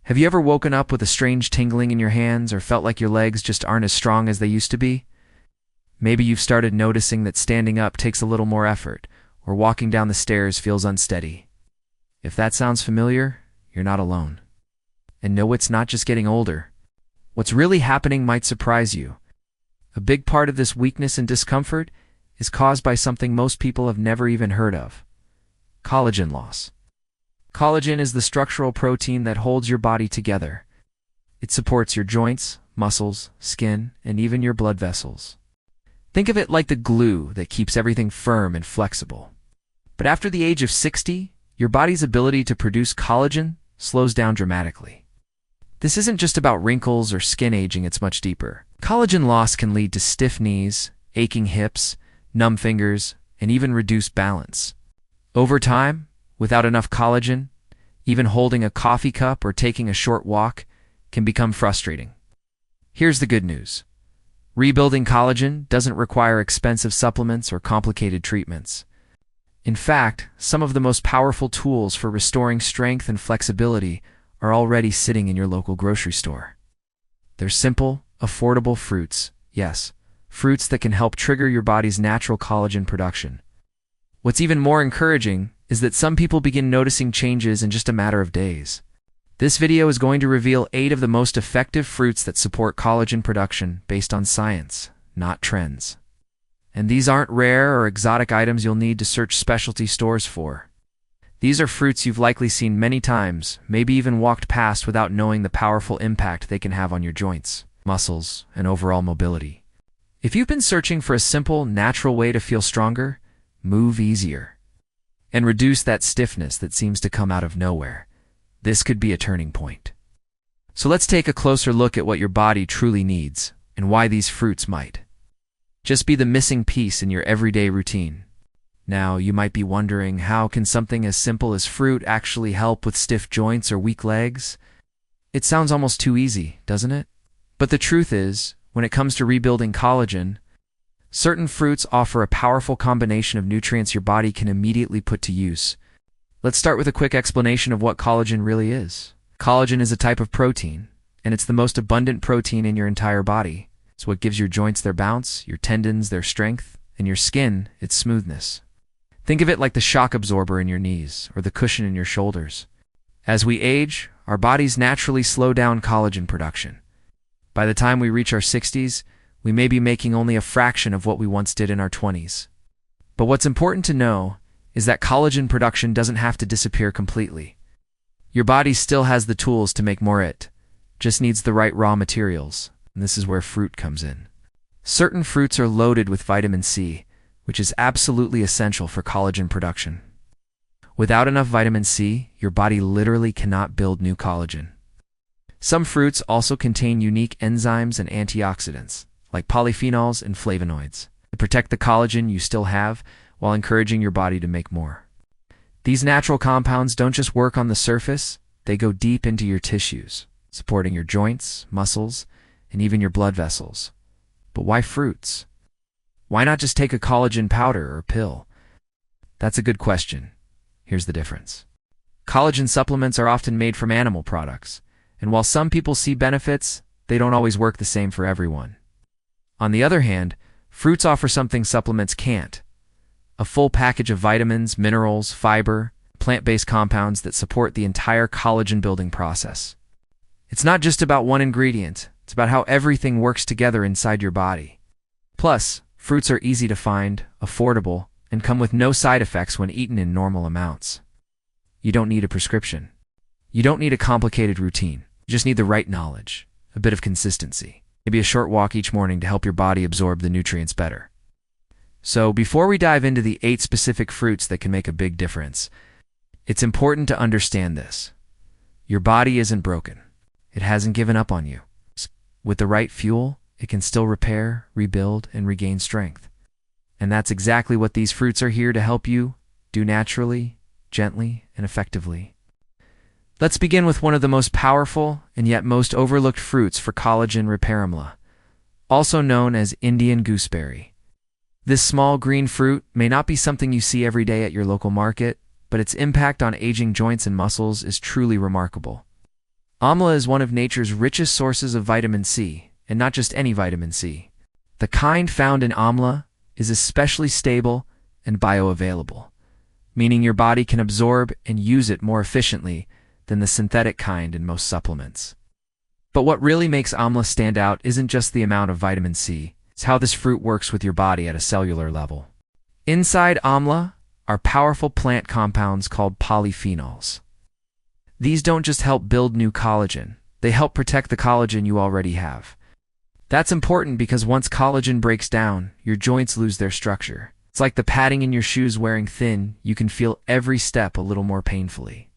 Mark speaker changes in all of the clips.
Speaker 1: Have you ever woken up with a strange tingling in your hands or felt like your legs just aren't as strong as they used to be? Maybe you've started noticing that standing up takes a little more effort, or walking down the stairs feels unsteady. If that sounds familiar, you're not alone. And no, it's not just getting older. What's really happening might surprise you. A big part of this weakness and discomfort is caused by something most people have never even heard of: collagen loss. Collagen is the structural protein that holds your body together. It supports your joints, muscles, skin, and even your blood vessels. Think of it like the glue that keeps everything firm and flexible. But after the age of 60, your body's ability to produce collagen slows down dramatically. This isn't just about wrinkles or skin aging, it's much deeper. Collagen loss can lead to stiff knees, aching hips, numb fingers, and even reduced balance. Over time, without enough collagen, even holding a coffee cup or taking a short walk can become frustrating. Here's the good news. Rebuilding collagen doesn't require expensive supplements or complicated treatments. In fact, some of the most powerful tools for restoring strength and flexibility are already sitting in your local grocery store. They're simple, affordable fruits. Yes, fruits that can help trigger your body's natural collagen production. What's even more encouraging is that some people begin noticing changes in just a matter of days. This video is going to reveal 8 of the most effective fruits that support collagen production based on science, not trends. And these aren't rare or exotic items you'll need to search specialty stores for. These are fruits you've likely seen many times, maybe even walked past without knowing the powerful impact they can have on your joints, muscles, and overall mobility. If you've been searching for a simple, natural way to feel stronger, move easier, and reduce that stiffness that seems to come out of nowhere, this could be a turning point. So let's take a closer look at what your body truly needs and why these fruits might just be the missing piece in your everyday routine. Now, you might be wondering, how can something as simple as fruit actually help with stiff joints or weak legs? It sounds almost too easy, doesn't it? But the truth is, when it comes to rebuilding collagen, certain fruits offer a powerful combination of nutrients your body can immediately put to use. Let's start with a quick explanation of what collagen really is. Collagen is a type of protein, and it's the most abundant protein in your entire body. It's what gives your joints their bounce, your tendons their strength, and your skin its smoothness. Think of it like the shock absorber in your knees or the cushion in your shoulders. As we age, our bodies naturally slow down collagen production. By the time we reach our 60s, we may be making only a fraction of what we once did in our 20s. But what's important to know is that collagen production doesn't have to disappear completely. Your body still has the tools to make more. It just needs the right raw materials, and this is where fruit comes in. Certain fruits are loaded with vitamin C, which is absolutely essential for collagen production. Without enough vitamin C, your body literally cannot build new collagen. Some fruits also contain unique enzymes and antioxidants, like polyphenols and flavonoids, to protect the collagen you still have while encouraging your body to make more. These natural compounds don't just work on the surface, they go deep into your tissues, supporting your joints, muscles, and even your blood vessels. But why fruits? Why not just take a collagen powder or pill? That's a good question. Here's the difference. Collagen supplements are often made from animal products, and while some people see benefits, they don't always work the same for everyone. On the other hand, fruits offer something supplements can't: a full package of vitamins, minerals, fiber, plant-based compounds that support the entire collagen-building process. It's not just about one ingredient, it's about how everything works together inside your body. Plus, fruits are easy to find, affordable, and come with no side effects when eaten in normal amounts. You don't need a prescription. You don't need a complicated routine. You just need the right knowledge, a bit of consistency, maybe a short walk each morning to help your body absorb the nutrients better. So, before we dive into the 8 specific fruits that can make a big difference, it's important to understand this. Your body isn't broken. It hasn't given up on you. With the right fuel, it can still repair, rebuild, and regain strength. And that's exactly what these fruits are here to help you do naturally, gently, and effectively. Let's begin with one of the most powerful and yet most overlooked fruits for collagen repair: Amla, also known as Indian gooseberry. This small green fruit may not be something you see every day at your local market, but its impact on aging joints and muscles is truly remarkable. Amla is one of nature's richest sources of vitamin C, and not just any vitamin C. The kind found in Amla is especially stable and bioavailable, meaning your body can absorb and use it more efficiently than the synthetic kind in most supplements. But what really makes Amla stand out isn't just the amount of vitamin C, it's how this fruit works with your body at a cellular level. Inside Amla are powerful plant compounds called polyphenols. These don't just help build new collagen, they help protect the collagen you already have. That's important because once collagen breaks down, your joints lose their structure. It's like the padding in your shoes wearing thin, you can feel every step a little more painfully.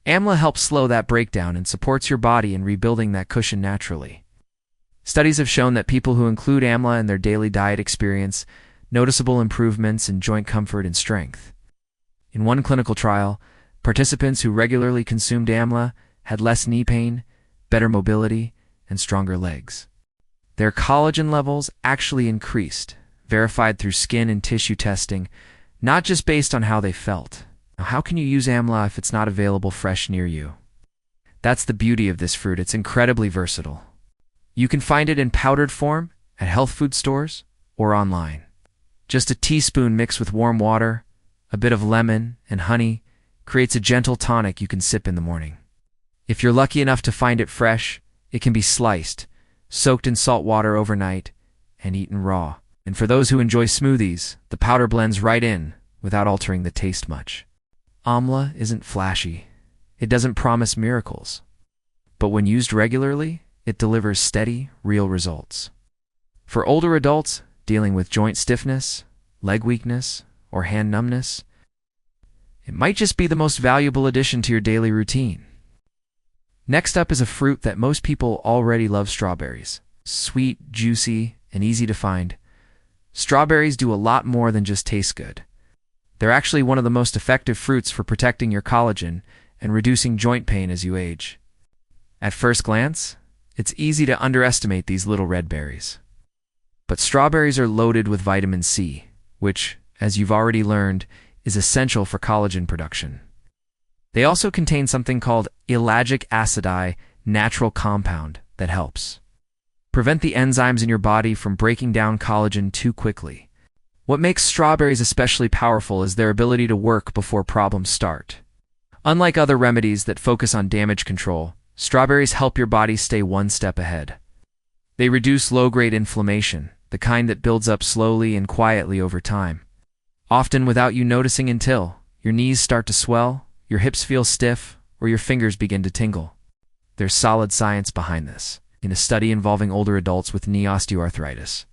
Speaker 1: Amla helps slow that breakdown and supports your body in rebuilding that cushion naturally. Studies have shown that people who include Amla in their daily diet experience noticeable improvements in joint comfort and strength. In one clinical trial, participants who regularly consumed Amla had less knee pain, better mobility, and stronger legs. Their collagen levels actually increased, verified through skin and tissue testing, not just based on how they felt. Now, how can you use Amla if it's not available fresh near you? That's the beauty of this fruit, it's incredibly versatile. You can find it in powdered form at health food stores or online. Just a teaspoon mixed with warm water, a bit of lemon, and honey creates a gentle tonic you can sip in the morning. If you're lucky enough to find it fresh, it can be sliced, soaked in salt water overnight, and eaten raw. And for those who enjoy smoothies, the powder blends right in without altering the taste much. Amla isn't flashy. It doesn't promise miracles. But when used regularly, it delivers steady, real results. For older adults dealing with joint stiffness, leg weakness, or hand numbness, it might just be the most valuable addition to your daily routine. Next up is a fruit that most people already love: strawberries. Sweet, juicy, and easy to find, strawberries do a lot more than just taste good. They're actually one of the most effective fruits for protecting your collagen and reducing joint pain as you age. At first glance, it's easy to underestimate these little red berries. But strawberries are loaded with vitamin C, which, as you've already learned, is essential for collagen production. They also contain something called ellagic acid, natural compound that helps prevent the enzymes in your body from breaking down collagen too quickly. What makes strawberries especially powerful is their ability to work before problems start. Unlike other remedies that focus on damage control, strawberries help your body stay one step ahead. They reduce low-grade inflammation, the kind that builds up slowly and quietly over time, often without you noticing until your knees start to swell, your hips feel stiff, or your fingers begin to tingle. There's solid science behind this. In a study involving older adults with knee osteoarthritis,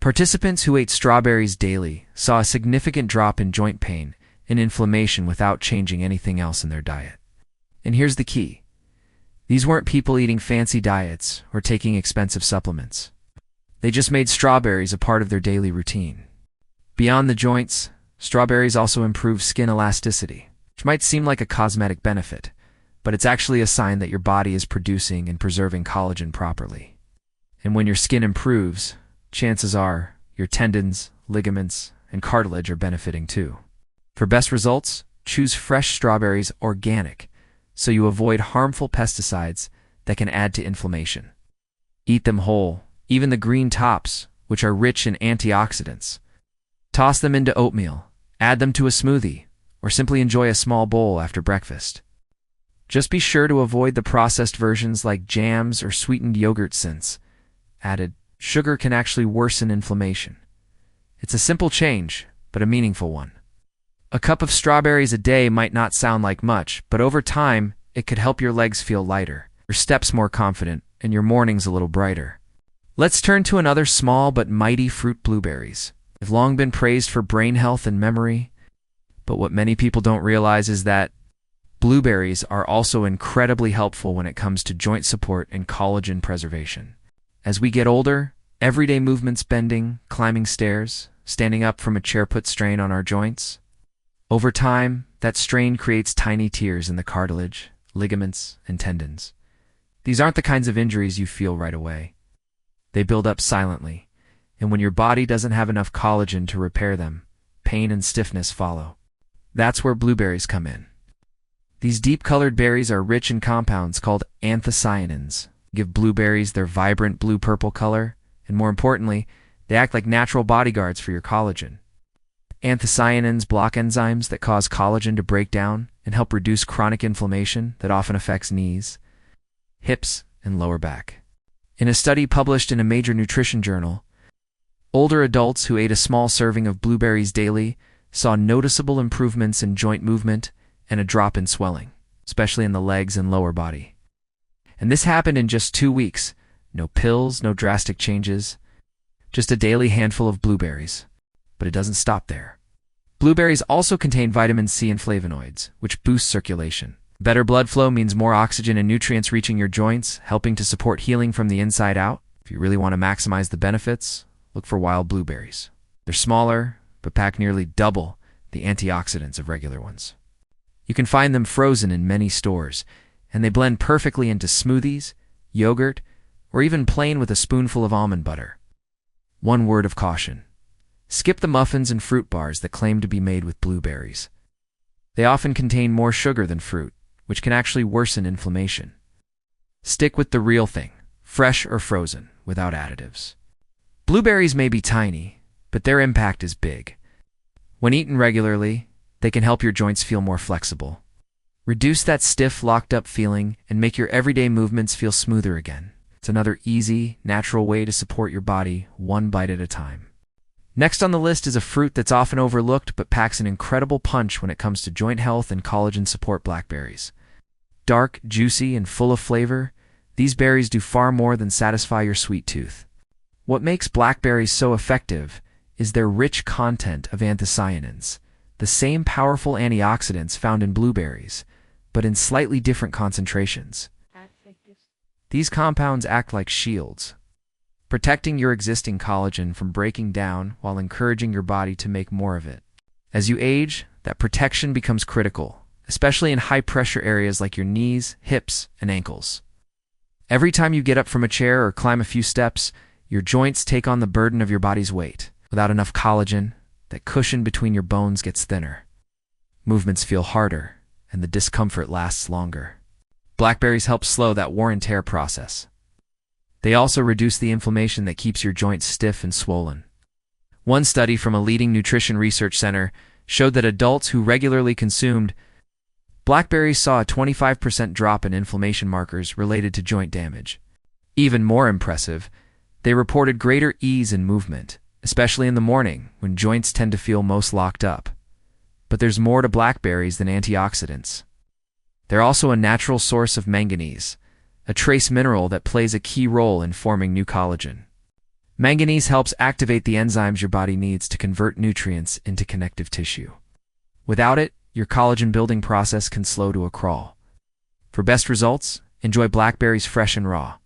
Speaker 1: participants who ate strawberries daily saw a significant drop in joint pain and inflammation without changing anything else in their diet. And here's the key. These weren't people eating fancy diets or taking expensive supplements. They just made strawberries a part of their daily routine. Beyond the joints, strawberries also improve skin elasticity, which might seem like a cosmetic benefit, but it's actually a sign that your body is producing and preserving collagen properly. And when your skin improves, chances are your tendons, ligaments, and cartilage are benefiting too. For best results, choose fresh strawberries organic, so you avoid harmful pesticides that can add to inflammation. Eat them whole, even the green tops, which are rich in antioxidants. Toss them into oatmeal, add them to a smoothie, or simply enjoy a small bowl after breakfast. Just be sure to avoid the processed versions like jams or sweetened yogurt, since added sugar can actually worsen inflammation. It's a simple change, but a meaningful one. A cup of strawberries a day might not sound like much, but over time, it could help your legs feel lighter, your steps more confident, and your mornings a little brighter. Let's turn to another small but mighty fruit: blueberries. They've long been praised for brain health and memory, but what many people don't realize is that blueberries are also incredibly helpful when it comes to joint support and collagen preservation. As we get older, everyday movements, bending, climbing stairs, standing up from a chair, put strain on our joints. Over time, that strain creates tiny tears in the cartilage, ligaments, and tendons. These aren't the kinds of injuries you feel right away. They build up silently, and when your body doesn't have enough collagen to repair them, pain and stiffness follow. That's where blueberries come in. These deep-colored berries are rich in compounds called anthocyanins, give blueberries their vibrant blue-purple color, and more importantly, they act like natural bodyguards for your collagen. Anthocyanins block enzymes that cause collagen to break down and help reduce chronic inflammation that often affects knees, hips, and lower back. In a study published in a major nutrition journal, older adults who ate a small serving of blueberries daily saw noticeable improvements in joint movement and a drop in swelling, especially in the legs and lower body. And this happened in just 2 weeks. No pills, no drastic changes, just a daily handful of blueberries. But it doesn't stop there. Blueberries also contain vitamin C and flavonoids, which boost circulation. Better blood flow means more oxygen and nutrients reaching your joints, helping to support healing from the inside out. If you really want to maximize the benefits, look for wild blueberries. They're smaller, but pack nearly double the antioxidants of regular ones. You can find them frozen in many stores, and they blend perfectly into smoothies, yogurt, or even plain with a spoonful of almond butter. One word of caution. Skip the muffins and fruit bars that claim to be made with blueberries. They often contain more sugar than fruit, which can actually worsen inflammation. Stick with the real thing, fresh or frozen, without additives. Blueberries may be tiny, but their impact is big. When eaten regularly, they can help your joints feel more flexible. Reduce that stiff, locked-up feeling and make your everyday movements feel smoother again. It's another easy, natural way to support your body, one bite at a time. Next on the list is a fruit that's often overlooked but packs an incredible punch when it comes to joint health and collagen support: blackberries. Dark, juicy, and full of flavor, these berries do far more than satisfy your sweet tooth. What makes blackberries so effective is their rich content of anthocyanins, the same powerful antioxidants found in blueberries, but in slightly different concentrations. These compounds act like shields, protecting your existing collagen from breaking down while encouraging your body to make more of it. As you age, that protection becomes critical, especially in high-pressure areas like your knees, hips, and ankles. Every time you get up from a chair or climb a few steps, your joints take on the burden of your body's weight. Without enough collagen, that cushion between your bones gets thinner. Movements feel harder, and the discomfort lasts longer. Blackberries help slow that wear and tear process. They also reduce the inflammation that keeps your joints stiff and swollen. One study from a leading nutrition research center showed that adults who regularly consumed blackberries saw a 25% drop in inflammation markers related to joint damage. Even more impressive, they reported greater ease in movement, especially in the morning when joints tend to feel most locked up. But there's more to blackberries than antioxidants. They're also a natural source of manganese, a trace mineral that plays a key role in forming new collagen. Manganese helps activate the enzymes your body needs to convert nutrients into connective tissue. Without it, your collagen building process can slow to a crawl. For best results, enjoy blackberries fresh and raw.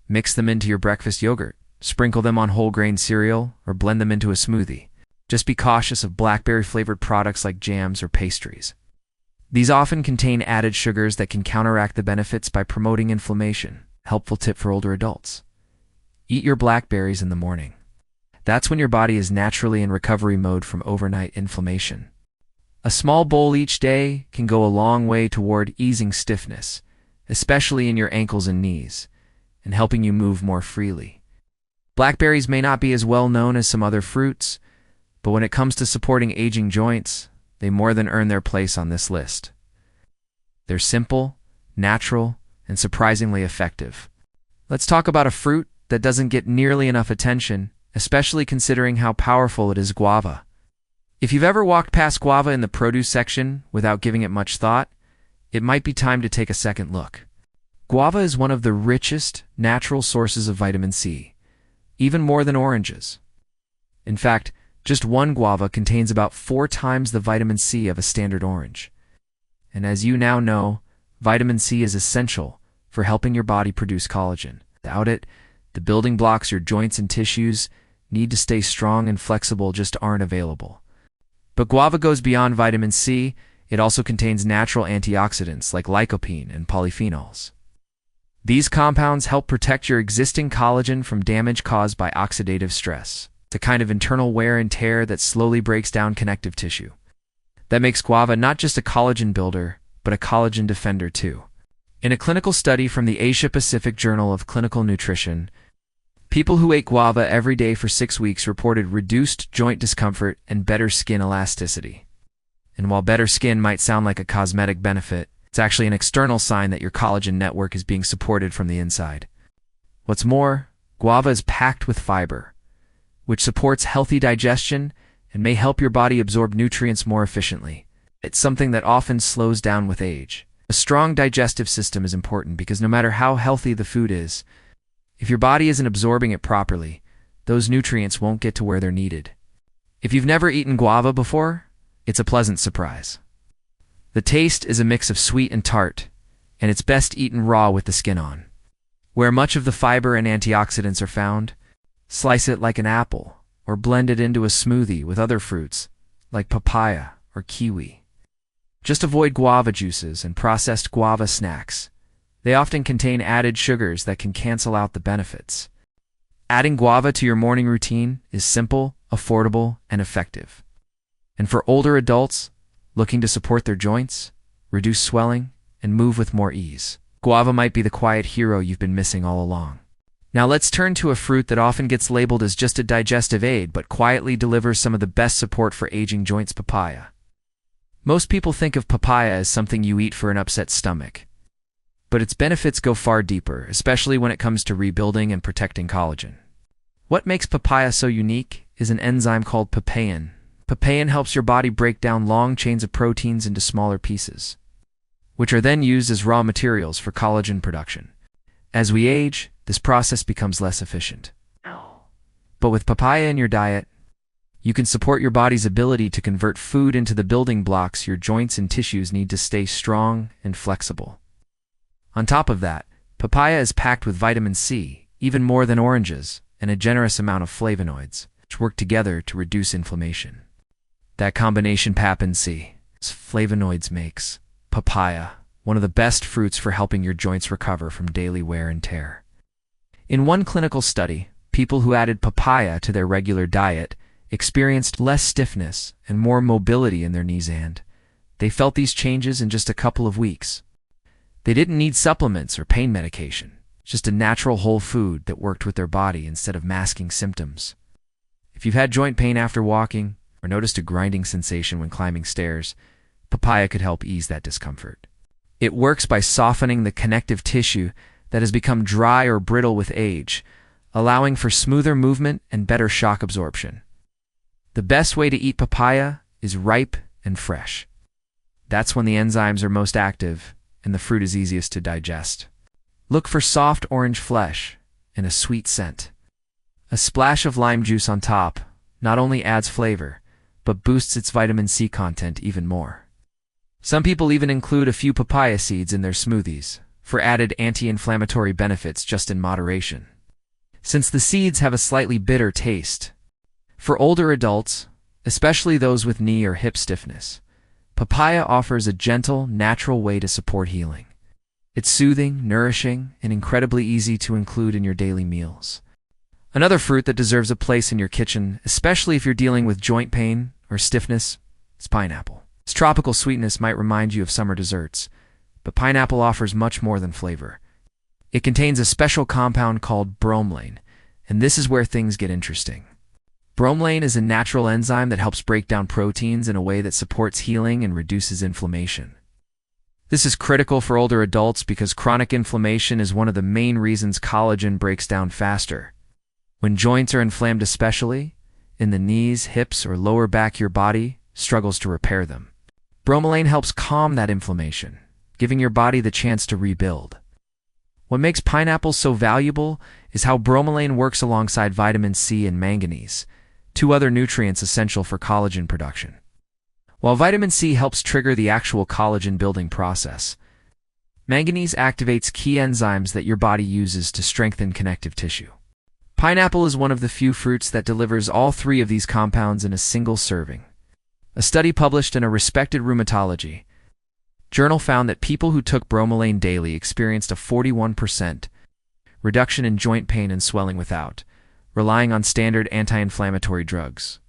Speaker 1: Mix them into your breakfast yogurt, sprinkle them on whole grain cereal, or blend them into a smoothie. Just be cautious of blackberry-flavored products like jams or pastries. These often contain added sugars that can counteract the benefits by promoting inflammation. Helpful tip for older adults. Eat your blackberries in the morning. That's when your body is naturally in recovery mode from overnight inflammation. A small bowl each day can go a long way toward easing stiffness, especially in your ankles and knees, and helping you move more freely. Blackberries may not be as well known as some other fruits, but when it comes to supporting aging joints, they more than earn their place on this list. They're simple, natural, and surprisingly effective. Let's talk about a fruit that doesn't get nearly enough attention, especially considering how powerful it is: guava. If you've ever walked past guava in the produce section without giving it much thought, it might be time to take a second look. Guava is one of the richest natural sources of vitamin C, even more than oranges. In fact, just one guava contains about 4 times the vitamin C of a standard orange. And as you now know, vitamin C is essential for helping your body produce collagen. Without it, the building blocks your joints and tissues need to stay strong and flexible just aren't available. But guava goes beyond vitamin C. It also contains natural antioxidants like lycopene and polyphenols. These compounds help protect your existing collagen from damage caused by oxidative stress, the kind of internal wear and tear that slowly breaks down connective tissue. That makes guava not just a collagen builder, but a collagen defender too. In a clinical study from the Asia-Pacific Journal of Clinical Nutrition, people who ate guava every day for 6 weeks reported reduced joint discomfort and better skin elasticity. And while better skin might sound like a cosmetic benefit, it's actually an external sign that your collagen network is being supported from the inside. What's more, guava is packed with fiber, which supports healthy digestion and may help your body absorb nutrients more efficiently. It's something that often slows down with age. A strong digestive system is important because no matter how healthy the food is, if your body isn't absorbing it properly, those nutrients won't get to where they're needed. If you've never eaten guava before, it's a pleasant surprise. The taste is a mix of sweet and tart, and it's best eaten raw with the skin on. Where much of the fiber and antioxidants are found, slice it like an apple, or blend it into a smoothie with other fruits, like papaya or kiwi. Just avoid guava juices and processed guava snacks. They often contain added sugars that can cancel out the benefits. Adding guava to your morning routine is simple, affordable, and effective. And for older adults looking to support their joints, reduce swelling, and move with more ease, guava might be the quiet hero you've been missing all along. Now let's turn to a fruit that often gets labeled as just a digestive aid but quietly delivers some of the best support for aging joints: papaya. Most people think of papaya as something you eat for an upset stomach, but its benefits go far deeper, especially when it comes to rebuilding and protecting collagen. What makes papaya so unique is an enzyme called papain. Papain helps your body break down long chains of proteins into smaller pieces, which are then used as raw materials for collagen production. As we age, this process becomes less efficient. But with papaya in your diet, you can support your body's ability to convert food into the building blocks your joints and tissues need to stay strong and flexible. On top of that, papaya is packed with vitamin C, even more than oranges, and a generous amount of flavonoids, which work together to reduce inflammation. That combination Papin C, flavonoids makes papaya one of the best fruits for helping your joints recover from daily wear and tear. In one clinical study, people who added papaya to their regular diet experienced less stiffness and more mobility in their knees, and they felt these changes in just a couple of weeks. They didn't need supplements or pain medication, just a natural whole food that worked with their body instead of masking symptoms. If you've had joint pain after walking or noticed a grinding sensation when climbing stairs, papaya could help ease that discomfort. It works by softening the connective tissue that has become dry or brittle with age, allowing for smoother movement and better shock absorption. The best way to eat papaya is ripe and fresh. That's when the enzymes are most active and the fruit is easiest to digest. Look for soft orange flesh and a sweet scent. A splash of lime juice on top not only adds flavor, but boosts its vitamin C content even more. Some people even include a few papaya seeds in their smoothies for added anti-inflammatory benefits, just in moderation, since the seeds have a slightly bitter taste. For older adults, especially those with knee or hip stiffness, papaya offers a gentle, natural way to support healing. It's soothing, nourishing, and incredibly easy to include in your daily meals. Another fruit that deserves a place in your kitchen, especially if you're dealing with joint pain or stiffness, is pineapple. Its tropical sweetness might remind you of summer desserts, but pineapple offers much more than flavor. It contains a special compound called bromelain, and this is where things get interesting. Bromelain is a natural enzyme that helps break down proteins in a way that supports healing and reduces inflammation. This is critical for older adults because chronic inflammation is one of the main reasons collagen breaks down faster. When joints are inflamed, especially in the knees, hips, or lower back, your body struggles to repair them. Bromelain helps calm that inflammation, giving your body the chance to rebuild. What makes pineapple so valuable is how bromelain works alongside vitamin C and manganese, two other nutrients essential for collagen production. While vitamin C helps trigger the actual collagen building process, manganese activates key enzymes that your body uses to strengthen connective tissue. Pineapple is one of the few fruits that delivers all three of these compounds in a single serving. A study published in a respected rheumatology journal found that people who took bromelain daily experienced a 41% reduction in joint pain and swelling without relying on standard anti-inflammatory drugs.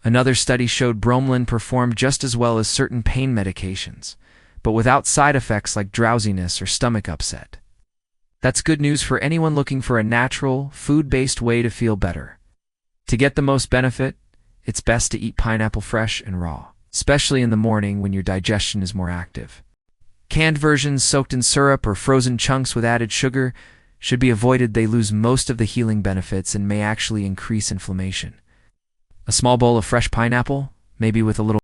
Speaker 1: Another study showed bromelain performed just as well as certain pain medications, but without side effects like drowsiness or stomach upset. That's good news for anyone looking for a natural, food-based way to feel better. To get the most benefit, it's best to eat pineapple fresh and raw, especially in the morning when your digestion is more active. Canned versions soaked in syrup or frozen chunks with added sugar should be avoided. They lose most of the healing benefits and may actually increase inflammation. A small bowl of fresh pineapple, maybe with a little